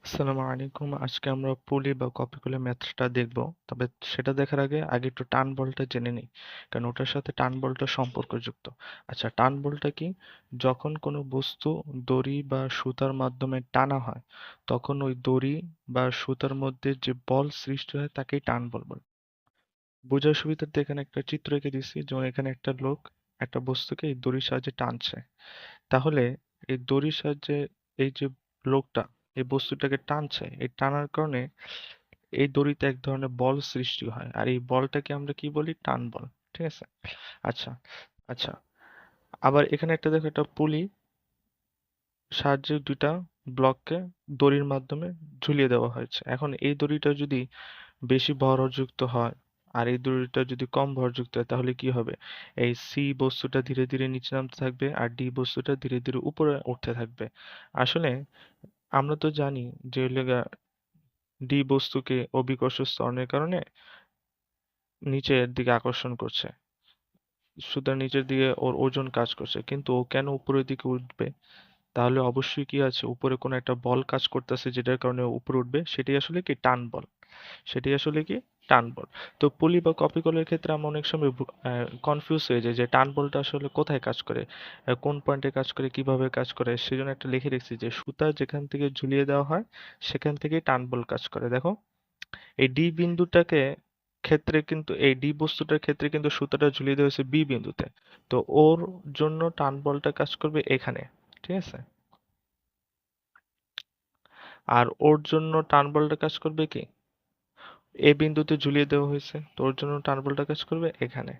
আসসালামু আলাইকুম। আজকে আমরা পুলি বা কপিগুলো ম্যাথটা দেখব। তবে সেটা দেখার আগে একটু টান বলটা জেনে নিই, কারণ ওটার সাথে টান বলটা সম্পর্কযুক্ত। আচ্ছা, টান বলটা কি? যখন কোনো বস্তু দড়ি বা সুতার মাধ্যমে টানা হয়, তখন ওই দড়ি বা সুতার মধ্যে যে বল সৃষ্টি হয় তাকেই টান বল বলে। বোঝার সুবিধার্থে এখানে একটা চিত্র এঁকে দিছি, যেমন এখানে একটা লোক একটা বস্তুকে এই দড়ির সাহায্যে টানছে। তাহলে এই দড়ির সাহায্যে এই যে লোকটা এই বস্তুটাকে টানছে, এই টানার কারণে এই দড়িতে এক ধরনের বল সৃষ্টি হয়, আর এই বলটাকে আমরা কি বলি? টান বল। ঠিক আছে? আচ্ছা, আচ্ছা, আবার এখানে একটা দেখো, একটা পুলি সাহায্যে দুইটা ব্লককে দড়ির মাধ্যমে ঝুলিয়ে দেওয়া হয়েছে। এখন এই দড়িটা যদি বেশি ভরযুক্ত হয় আর এই দড়িটা যদি কম ভরযুক্ত হয়, তাহলে কি হবে? এই সি বস্তুটা ধীরে ধীরে নিচে নামতে থাকবে আর ডি বস্তুটা ধীরে ধীরে উপরে উঠতে থাকবে। আসলে আমরা তো জানি যে ডি বস্তুকে অভিকর্ষ ত্বরণের কারণে নিচের দিকে আকর্ষণ করছে, সুতরাং নিচের দিকে ওর ওজন কাজ করছে, কিন্তু ও কেন উপরের দিকে উঠবে? তাহলে অবশ্যই কি আছে, উপরে কোনো একটা বল কাজ করতেছে যেটার কারণে ও উপরে উঠবে। সেটাই আসলে কি? টান বল। সেটাই আসলে কি? টান বল। তো পুলি বা কপি কলের ক্ষেত্রে আমরা অনেক সময় কনফিউজ হয়ে যাই যে টান বলটা আসলে কোথায় কাজ করে, কোন পয়েন্টে কাজ করে, কিভাবে কাজ করে। সেজন্য একটা লিখে রেখেছি যে সুতা যেখান থেকে ঝুলিয়ে দেওয়া হয় সেখান থেকেই টান বল কাজ করে। দেখো, এই ডি বিন্দুটাকে ক্ষেত্রে কিন্তু এই ডি বস্তুটার ক্ষেত্রে কিন্তু সুতাটা ঝুলিয়ে দেওয়া হয়েছে বি বিন্দুতে। তো ওর জন্য টান বলটা কাজ করবে এখানে। ঠিক আছে? আর ওর জন্য টান বলটা কাজ করবে কি? এ বিন্দুতে ঝুলিয়ে দেওয়া হয়েছে, তো ওর জন্য টান বলটা কাজ করবে এখানে।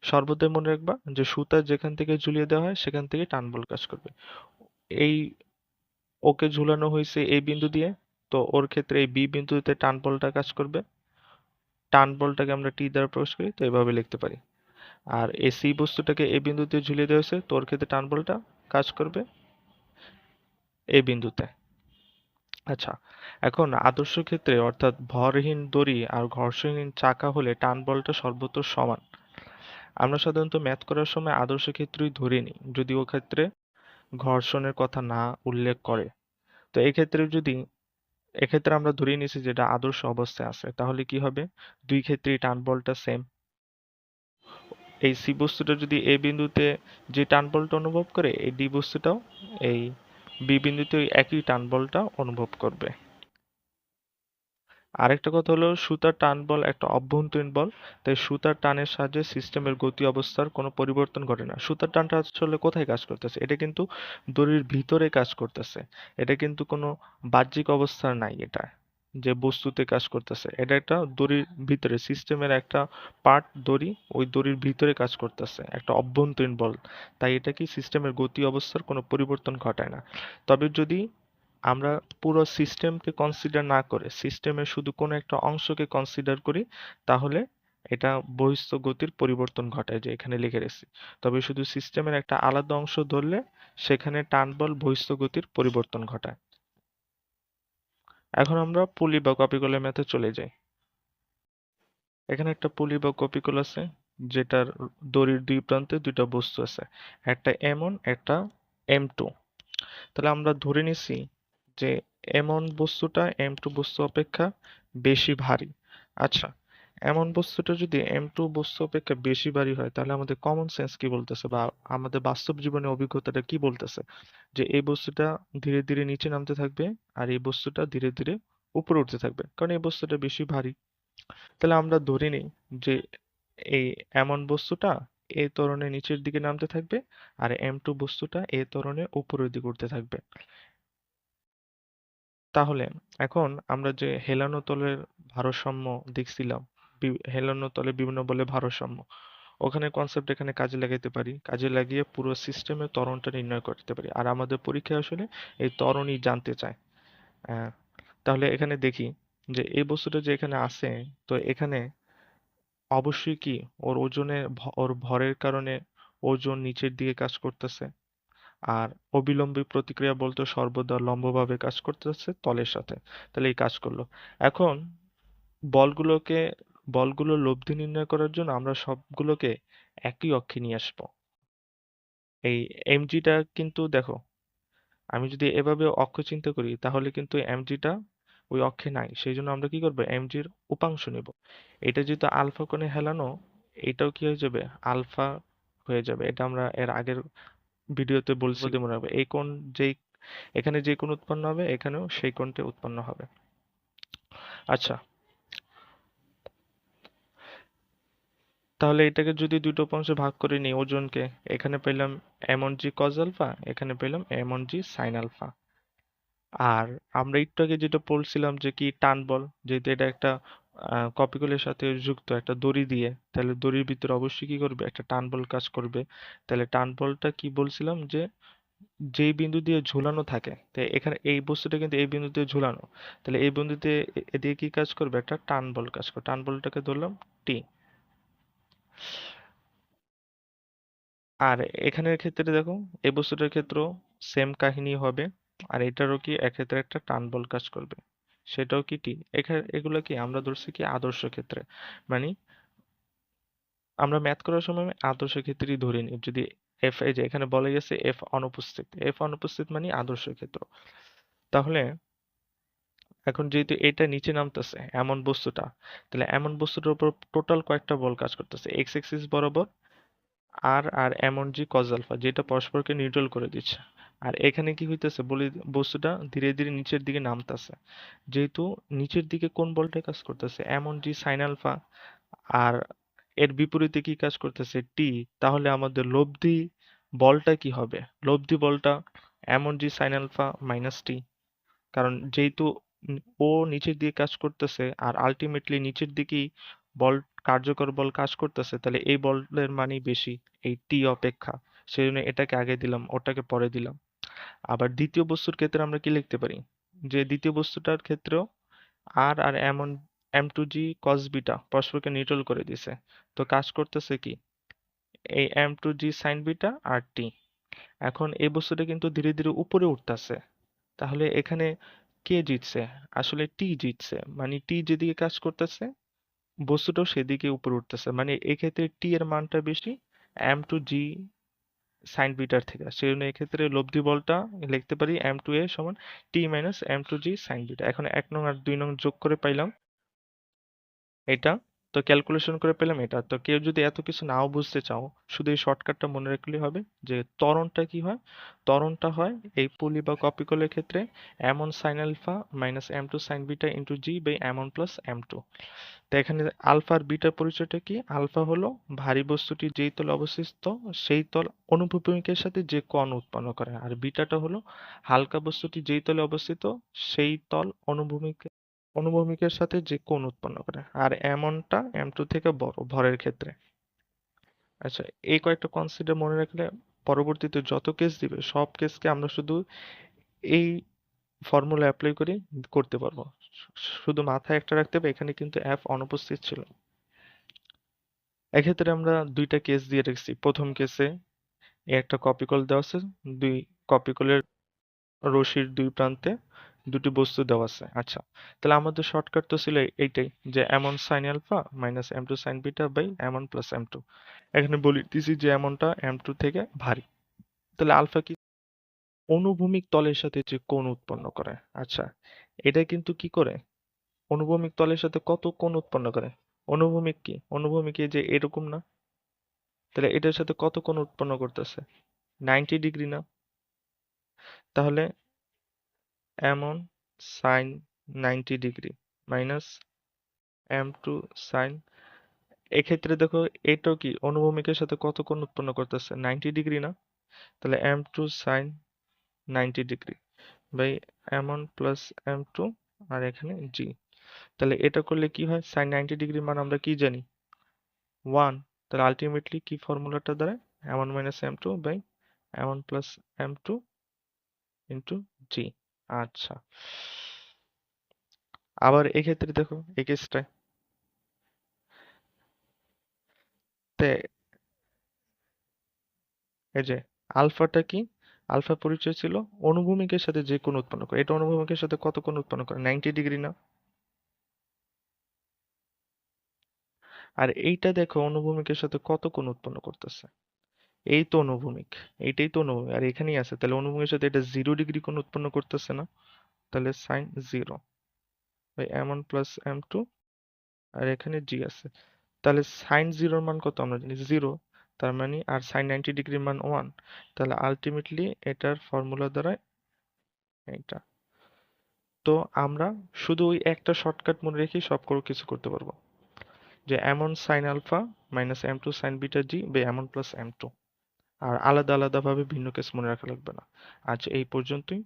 সর্বদাই মনে রাখবা যে সুতা যেখান থেকে ঝুলিয়ে দেওয়া হয় সেখান থেকে টান বল কাজ করবে। এই ওকে ঝুলানো হয়েছে এই বিন্দু দিয়ে, তো ওর ক্ষেত্রে এই বি বিন্দুতে টান বলটা কাজ করবে। টান বলটাকে আমরা টি দ্বারা প্রকাশ করি, তো এভাবে লিখতে পারি। আর এই সি বস্তুটাকে এ বিন্দুতে ঝুলিয়ে দেওয়া হয়েছে, তো ওর ক্ষেত্রে টান বলটা কাজ করবে এই বিন্দুতে। আচ্ছা, এখন আদর্শ ক্ষেত্রে অর্থাৎ ভরহীন দড়ি আর ঘর্ষণহীন চাকা হলে টান বলটা সর্বত্র সমান। আমরা সাধারণত ম্যাথ করার সময় আদর্শ ক্ষেত্রই ধরে নিই, যদি ও ক্ষেত্রে ঘর্ষণের কথা না উল্লেখ করে। তো এক্ষেত্রে আমরা ধরে নিয়েছি যেটা আদর্শ অবস্থায় আছে, তাহলে কি হবে? দুই ক্ষেত্রেই টান বলটা সেম। এই সি বস্তুটা যদি এ বিন্দুতে যে টান বলটা অনুভব করে, এই ডি বস্তুটাও এই বি বিন্দুতে ওই একই টান বলটা অনুভব করবে। আরেকটা কথা হলো, সুতার টান বল একটা অভ্যন্তরীণ বল। তাই সুতার টানের সাহায্যে সিস্টেমের গতি অবস্থার কোনো পরিবর্তন ঘটে না। সুতার টানটা আসলে কোথায় কাজ করতেছে? এটা কিন্তু দড়ির ভিতরে কাজ করতেছে। এটা কিন্তু কোনো বাহ্যিক অবস্থার নাই এটা, যে বস্তুতে কাজ করতেছে। এটা একটা দড়ির ভিতরে সিস্টেমের একটা পার্ট, দড়ি, ওই দড়ির ভিতরে কাজ করতেছে, একটা অভ্যন্তরীণ বল। তাই এটা কি সিস্টেমের গতি অবস্থার কোনো পরিবর্তন ঘটায় না। তবে যদি আমরা পুরো সিস্টেমকে কনসিডার না করে সিস্টেমের শুধু কোনো একটা অংশকে কনসিডার করি, তাহলে এটা বহিঃস্থ গতির পরিবর্তন ঘটায়, যে এখানে লিখে রেখেছি। তবে শুধু সিস্টেমের একটা আলাদা অংশ ধরলে সেখানে টান বল বহিঃস্থ গতির পরিবর্তন ঘটায়। এখন আমরা পুলি বা কপিকলের ম্যাথে চলে যাই। এখানে একটা পুলি বা কপিকল আছে, যেটার দড়ির দুই প্রান্তে দুইটা বস্তু আছে, একটা M1 একটা M2। তাহলে আমরা ধরে নিছি যে এমন বস্তুটা M2 বস্তু অপেক্ষা বেশি ভারী। আচ্ছা, এমন বস্তুটা যদি M2 বস্তু অপেক্ষা বেশি ভারী হয়, তাহলে আমাদের কমন সেন্স কি বলতেছে, বা আমাদের বাস্তব জীবনের অভিজ্ঞতাটা কি বলতেছে? যে এই বস্তুটা ধীরে ধীরে নিচে নামতে থাকবে আর এই বস্তুটা ধীরে ধীরে উপরে উঠতে থাকবে, কারণ এই বস্তুটা বেশি ভারী। তাহলে আমরা ধরে নিই যে এই এমন বস্তুটা এই ত্বরণে নিচের দিকে নামতে থাকবে আর M2 বস্তুটা এই ত্বরণে উপরের দিকে উঠতে থাকবে। তাহলে এখন আমরা যে হেলানো তলের ভারসাম্য দেখছিলাম, হেলানো তলে বিভিন্ন বলে ভারসাম্য, ওখানে কনসেপ্ট এখানে কাজে লাগাইতে পারি, কাজে লাগিয়ে পুরো সিস্টেমে ত্বরণটা নির্ণয় করতে পারি। আর আমাদের পরীক্ষায় আসলে এই ত্বরণই জানতে চায়। আহ, তাহলে এখানে দেখি যে এই বস্তুটা যে এখানে আছে, তো এখানে অবশ্যই কি ওর ওর ভরের কারণে ওজন নিচের দিকে কাজ করতেছে। আর অবিলম্বী প্রতিক্রিয়া বলতে সর্বদা লম্বভাবে কাজ করতেছে তলের সাথে। তাহলে এই কাজ করলো। এখন বলগুলোকে বলগুলোর লব্ধি নির্ণয় করার জন্য আমরা সবগুলোকে একই অক্ষে নিয়ে আসবো। এই এমজিটা কিন্তু দেখো, আমি যদি এভাবে অক্ষ চিন্তা করি তাহলে কিন্তু mgটা ওই অক্ষে নাই, সেই জন্য আমরা কি করবো, mgর উপাংশ নেব। এটা যেহেতু আলফা কোণে হেলানো, এটাও কি হয়ে যাবে, আলফা হয়ে যাবে। এটা আমরা এর আগের ভিডিওতে বলছি, যদি মনে হবে এই কোণ যেই এখানে যে কোণ উৎপন্ন হবে এখানেও সেই কোণটা উৎপন্ন হবে। আচ্ছা, তাহলে এটাকে যদি দুটো অংশে ভাগ করে নিই ওজনকে, এখানে পেলাম এমন জি কজ আলফা, এখানে পেলাম এমন জি সাইন আলফা। আর আমরা একটু আগে যেটা বলছিলাম যে কি টান বল, যেহেতু এটা একটা কপিকলের সাথে যুক্ত একটা দড়ি দিয়ে, তাহলে দড়ির ভিতরে অবশ্যই কি করবে, একটা টান বল কাজ করবে। তাহলে টান বলটা কি বলছিলাম, যে যেই বিন্দু দিয়ে ঝুলানো থাকে, তাই এখানে এই বস্তুটা কিন্তু এই বিন্দু দিয়ে ঝুলানো, তাহলে এই বিন্দুতে এদিকে কি কাজ করবে, একটা টান বল কাজ করবে। টান বলটাকে ধরলাম টি। আর এখানের ক্ষেত্রে দেখো, এই বস্তুটার ক্ষেত্রেও সেম কাহিনী হবে। আর এটারও কি এক্ষেত্রে একটা টান বল কাজ করবে, সেটাও কি টি। এখানে এগুলো কি আমরা ধরছি কি আদর্শ ক্ষেত্রে, মানে আমরা ম্যাথ করার সময় আদর্শ ক্ষেত্রেই ধরে নিই। যদি এফ, এই যে এখানে বলা গেছে এফ অনুপস্থিত, এফ অনুপস্থিত মানে আদর্শ ক্ষেত্র। তাহলে এখন যেহেতু এটা নিচে নামতেছে এমন বস্তুটা, তাহলে এমন বস্তুটার উপর টোটাল কয়েকটা বল কাজ করতেছে এক্স এক্সিস বরাবর, আর আর এমন জি কজ আলফা, যেটা পরস্পরকে নিউট্রাল করে দিচ্ছে। আর এখানে কি হইতেছে বলি, বস্তুটা ধীরে ধীরে নিচের দিকে নামতেছে, যেহেতু নিচের দিকে কোন বলটা কাজ করতেছে, এমন জি সাইন আলফা। আর এর বিপরীতে কি কাজ করতেছে, টি। তাহলে আমাদের লব্ধি বলটা কি হবে, লব্ধি বলটা এমন জি সাইন আলফা মাইনাস টি। কারণ যেহেতু ও নিচের দিকে কাজ করতেছে আর আলটিমেটলি নিচের দিকেই বল, কার্যকর বল কাজ করতেছে, তাহলে এই বলের মানই বেশি এই টি অপেক্ষা। সেই জন্য এটাকে আগে দিলাম, ওটাকে পরে দিলাম। আবার দ্বিতীয় বস্তুর ক্ষেত্রে আমরা কি লিখতে পারি, যে দ্বিতীয় বস্তুটার ক্ষেত্রেও আর আর এমন M two g cos beta পরস্পরকে নিউট্রাল করে দিছে, তো কাজ করতেছে কি এই এম টু জি সাইন বিটা আর টি। এখন এই বস্তুটা কিন্তু ধীরে ধীরে উপরে উঠতেছে, তাহলে এখানে কে জিতছে, আসলে টি জিতছে। মানে টি যেদিকে কাজ করতেছে বস্তুটাও সেদিকে উপরে উঠতেছে, মানে এক্ষেত্রে টি এর মানটা বেশি এম টু জি সাইন বিটার থেকে। সেই জন্য এক্ষেত্রে লব্ধি বলটা লিখতে পারি এম টু এ সমান টি মাইনাস এম টু জি সাইন বিটা। এখন 1 নং আর 2 নং যোগ করে পাইলাম এটা, তো ক্যালকুলেশন করে পেলাম এটা। তো কেউ যদি এত কিছু নাও বুঝতে চাও, শুধু এই শর্টকাটটা মনে রাখলেই হবে, যে ত্বরণটা কি হয়, ত্বরণটা হয় এই পুলি বা কপিকলের ক্ষেত্রে M one sine alpha minus M two sine beta into G by M one plus M two. তো এখানে আলফা আর বিটার পরিচয়টা কি, আলফা হলো ভারী বস্তুটি যেই তলে অবস্থিত সেই তল অনুভূমিকের সাথে যে কোণ উৎপন্ন করে, আর বিটাটা হলো হালকা বস্তুটি যেই তলে অবস্থিত সেই তল অনুভূমিকের সাথে যে কোণ উৎপন্ন করে। আর এমনটা এম টু থেকে বড় ভরের ক্ষেত্রে। আচ্ছা, এই কয়েকটা কনসিডার মনে রাখলে পরবর্তীতে যত কেস দিবে সব কেসকে আমরা শুধু এই ফর্মুলা অ্যাপ্লাই করে করতে পারবো। শুধু মাথায় একটা রাখতে হবে, এখানে কিন্তু এফ অনুপস্থিত ছিল। এক্ষেত্রে আমরা দুইটা কেস দিয়ে রাখছি। প্রথম কেসে একটা কপিকল দেওয়া আছে, দুই কপিকলের রশির দুই প্রান্তে দুটি বস্তু দেওয়া আছে। আচ্ছা, তাহলে আমাদের শর্টকাট তো ছিল এইটাই, যে M one sine alpha minus M two sine beta by M one plus M two. এখানে বলি দিছি যে এমনটা এম টু থেকে ভারী, তাহলে আলফা কি, অনুভূমিক তলের সাথে যে কোণ উৎপন্ন করে। আচ্ছা, এটা কিন্তু কি করে, অনুভূমিক তলের সাথে কত কোণ উৎপন্ন করে, অনুভূমিক কি, অনুভূমিক এই যে এরকম না, তাহলে এটার সাথে কত কোণ উৎপন্ন করতেছে, 90 ডিগ্রি না। তাহলে M one sine 90 degree minus M two sine, এক্ষেত্রে দেখো এটাও কি অনুভূমিকের সাথে কত কোণ উৎপন্ন করতেছে, 90 ডিগ্রি না। তাহলে M two sine 90 degree by M one plus M two, আর এখানে জি। তাহলে এটা করলে কি হয়, সাইন 90 ডিগ্রির মান আমরা কি জানি, 1। তাহলে আলটিমেটলি কি ফর্মুলাটা দাঁড়ায়, M one minus M two by M one plus M two into g. আচ্ছা, আবার এক্ষেত্রে দেখো এই কেসটায়, তে এই যে আলফাটা কি, আলফা পরিচয় ছিল অনুভূমিকের সাথে যে কোণ উৎপন্ন করে, এটা অনুভূমিকের সাথে কত কোণ উৎপন্ন করে, 90 ডিগ্রি না। আর এইটা দেখো অনুভূমিকের সাথে কত কোণ উৎপন্ন করতেছে, এই তো অনুভূমিক, এইটাই তো অনুভূমিক, আর এখানেই আছে, তাহলে অনুভূমিকের সাথে এটা 0 ডিগ্রি কোণ উৎপন্ন করতেছে না, তাহলে sign 0 by m1 plus m2, আর এখানে জি আছে, তাহলে সাইন 0-র মান কত আমরা জানি 0, তার মানে আর সাইন 90 ডিগ্রির মান 1, তাহলে আলটিমেটলি এটার ফর্মুলা দ্বারা এইটা। তো আমরা শুধু ওই একটা শর্টকাট মনে রেখেই সব কিছু করতে পারবো, যে m1 sine alpha minus m2 sine beta G by m1 plus m2, আর আলাদা আলাদা ভাবে ভিন্ন কেস মনে রাখা লাগবে না। আজ এই পর্যন্তই।